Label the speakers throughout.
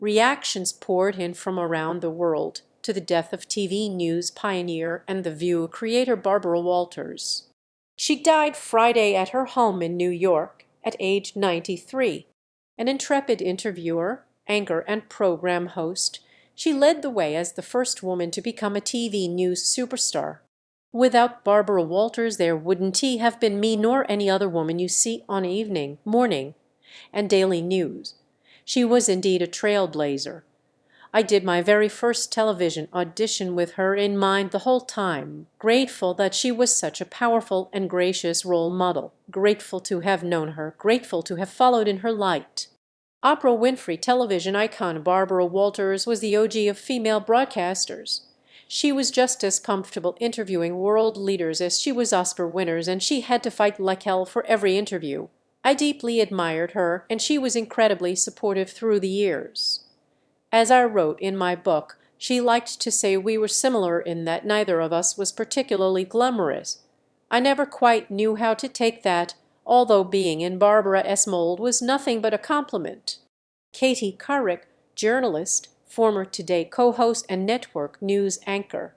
Speaker 1: Reactions poured in from around the world to the death of TV news pioneer and The View creator Barbara Walters. She died Friday at her home in New York at age 93. An intrepid interviewer, anchor, and program host, she led the way as the first woman to become a TV news superstar. Without Barbara Walters there wouldn't have been me nor any other woman you see on evening, morning, and daily news. She was indeed a trailblazer. I did my very first television audition with her in mind the whole time, grateful that she was such a powerful and gracious role model, grateful to have known her, grateful to have followed in her light. Oprah Winfrey television icon Barbara Walters was the OG of female broadcasters. She was just as comfortable interviewing world leaders as she was Oscar winners, and she had to fight like hell for every interview. I deeply admired her, and she was incredibly supportive through the years. As I wrote in my book, she liked to say we were similar in that neither of us was particularly glamorous. I never quite knew how to take that, although being in Barbara S. mold was nothing but a compliment. Katie Couric, journalist, former Today co-host and network news anchor.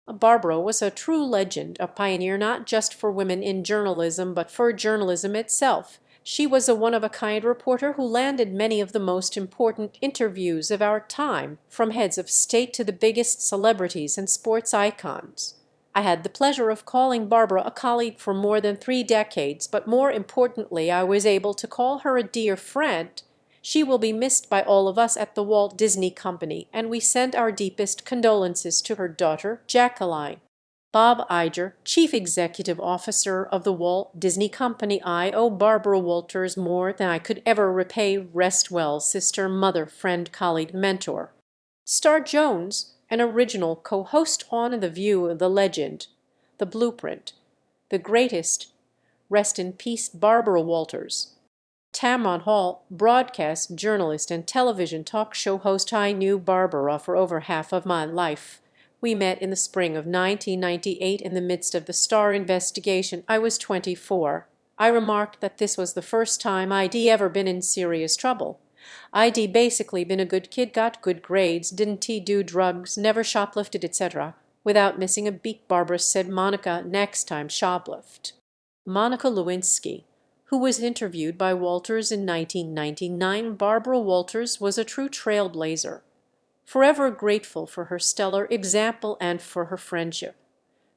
Speaker 1: Barbara was a true legend, a pioneer not just for women in journalism but for journalism itself. She was a one-of-a-kind reporter who landed many of the most important interviews of our time, from heads of state to the biggest celebrities and sports icons. I had the pleasure of calling Barbara a colleague for more than 3 decades, but more importantly, I was able to call her a dear friend. She will be missed by all of us at the Walt Disney Company, and we send our deepest condolences to her daughter, Jacqueline. Bob Iger, Chief Executive Officer of the Walt Disney Company. I owe Barbara Walters more than I could ever repay. Rest well, sister, mother, friend, colleague, mentor. Star Jones, an original co-host on The View, the legend, the blueprint, the greatest. Rest in peace, Barbara Walters. Tamron Hall, broadcast journalist and television talk show host. I knew Barbara for over half of my life. We met in the spring of 1998 in the midst of the Starr investigation. I was 24. I remarked that this was the first time I'd ever been in serious trouble. I'd basically been a good kid, got good grades, didn't do drugs, never shoplifted, etc. Without missing a beat, Barbara said, "Monica, next time shoplift." Monica Lewinsky, who was interviewed by Walters in 1999, Barbara Walters was a true trailblazer. Forever grateful for her stellar example and for her friendship.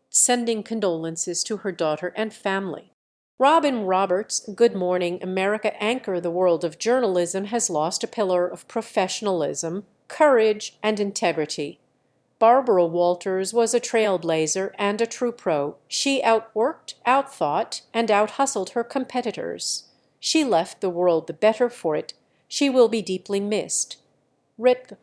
Speaker 1: Sending condolences to her daughter and family. Robin Roberts, Good Morning America anchor. The world of journalism has lost a pillar of professionalism, courage, and integrity. Barbara Walters was a trailblazer and a true pro. She outworked, outthought, and outhustled her competitors. She left the world the better for it. She will be deeply missed. Rip.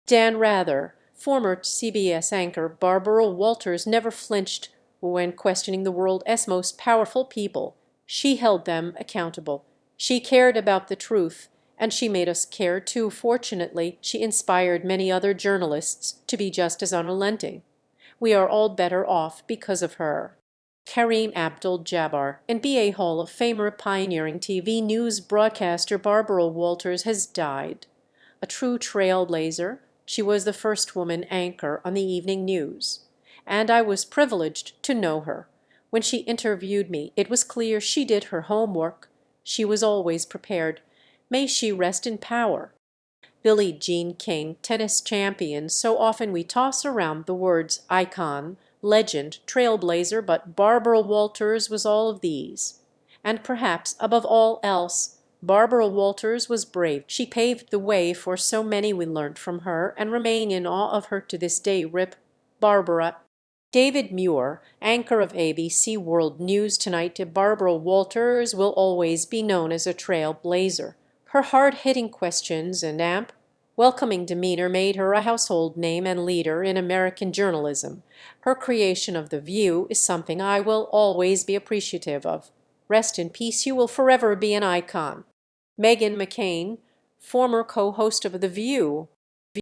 Speaker 1: Dan Rather, former CBS anchor. Barbara Walters never flinched when questioning the world's most powerful people. She held them accountable. She cared about the truth, and she made us care too. Fortunately, she inspired many other journalists to be just as unrelenting. We are all better off because of her. Kareem Abdul-Jabbar, NBA Hall of Famer, pioneering TV news broadcaster. Barbara Walters has died. A true trailblazer, she was the first woman anchor on the evening news, and I was privileged to know her. When she interviewed me, it was clear she did her homework. She was always prepared. May she rest in power. Billie Jean King, tennis champion. So often we toss around the words icon, legend, trailblazer, but Barbara Walters was all of these. And perhaps above all else, Barbara Walters was brave. She paved the way for so many. We learned from her and remain in awe of her to this day. Rip. Barbara. David Muir, anchor of ABC World News Tonight. Barbara Walters will always be known as a trailblazer. Her hard-hitting questions and welcoming demeanor made her a household name and leader in American journalism. Her creation of The View is something I will always be appreciative of. Rest in peace. You will forever be an icon. Meghan McCain, former co-host of The View.